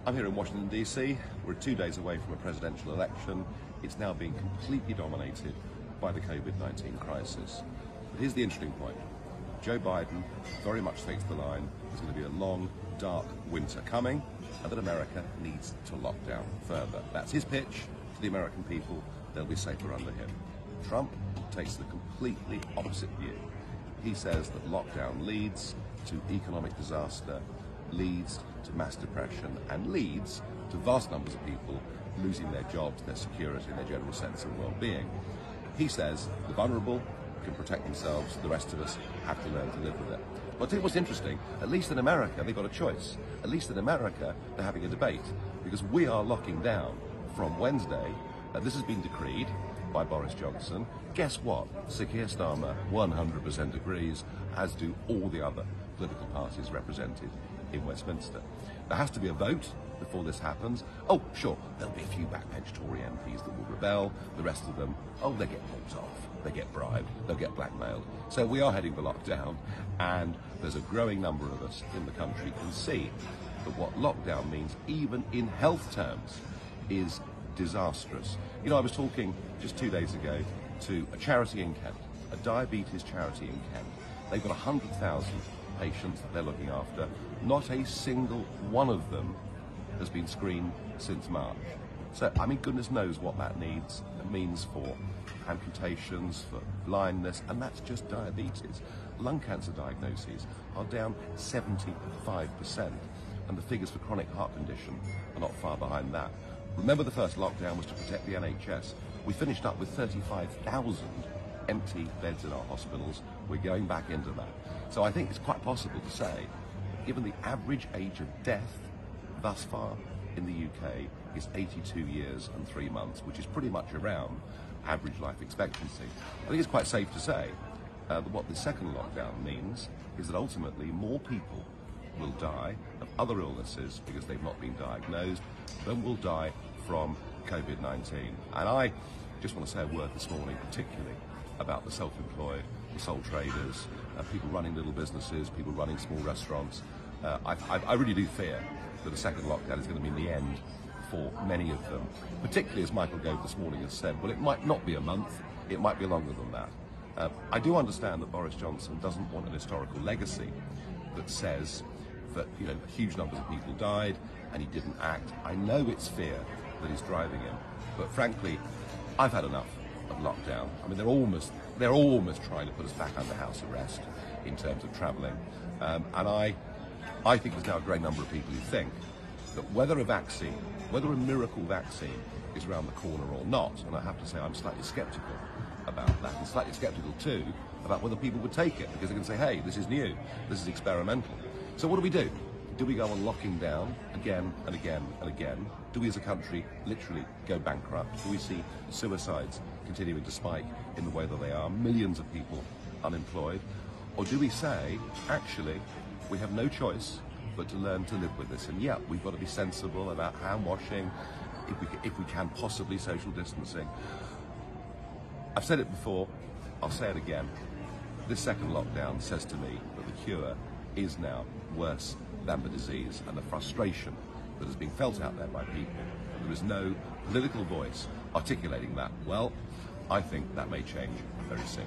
I'm here in Washington, D.C. We're 2 days away from a presidential election. It's now being completely dominated by the COVID-19 crisis. But here's the interesting point. Joe Biden very much takes the line there's going to be a long, dark winter coming, and that America needs to lock down further. That's his pitch to the American people. They'll be safer under him. Trump takes the completely opposite view. He says that lockdown leads to economic disaster, leads to mass depression, and leads to vast numbers of people losing their jobs, their security, and their general sense of well-being. He says the vulnerable can protect themselves, the rest of us have to learn to live with it. But I'll tell you what's interesting, at least in America they've got a choice. At least in America they're having a debate, because we are locking down from Wednesday. This has been decreed by Boris Johnson. Guess what? Sir Keir Starmer 100% agrees, as do all the other political parties represented in Westminster. There has to be a vote before this happens. Oh, sure, there'll be a few backbench Tory MPs that will rebel. The rest of them, oh, they get bought off, they get bribed, they'll get blackmailed. So we are heading for lockdown, and there's a growing number of us in the country can see that what lockdown means, even in health terms, is disastrous. You know, I was talking just 2 days ago to a charity in Kent, a diabetes charity in Kent. They've got 100,000 patients that they're looking after. Not a single one of them has been screened since March. So, I mean, goodness knows what that means for amputations, for blindness, and that's just diabetes. Lung cancer diagnoses are down 75%, and the figures for chronic heart condition are not far behind that. Remember, the first lockdown was to protect the NHS. We finished up with 35,000 empty beds in our hospitals. We're going back into that. So I think it's quite possible to say, given the average age of death thus far in the UK is 82 years and 3 months, which is pretty much around average life expectancy. I think it's quite safe to say that what the second lockdown means is that ultimately more people will die of other illnesses because they've not been diagnosed than will die from COVID-19. And I just want to say a word this morning particularly about the self-employed, the sole traders, people running little businesses, people running small restaurants. I really do fear that a second lockdown is going to mean the end for many of them, particularly as Michael Gove this morning has said, well, it might not be a month, it might be longer than that. I do understand that Boris Johnson doesn't want an historical legacy that says that, you know, huge numbers of people died and he didn't act. I know it's fear that is driving him, but frankly, I've had enough of lockdown. I mean, they're almost trying to put us back under house arrest in terms of travelling, and I think there's now a great number of people who think that whether a miracle vaccine is around the corner or not, and I have to say I'm slightly sceptical about that, and slightly sceptical too about whether people would take it, because they can say, hey, this is new, this is experimental. So what do? Do we go on locking down again and again and again? Do we as a country literally go bankrupt? Do we see suicides continuing to spike in the way that they are, millions of people unemployed? Or do we say, actually, we have no choice but to learn to live with this? And yeah, we've got to be sensible about hand washing, if we can possibly social distancing. I've said it before, I'll say it again. This second lockdown says to me that the cure is now worse than the disease, and the frustration that is being felt out there by people, and there is no political voice articulating that. Well, I think that may change very soon.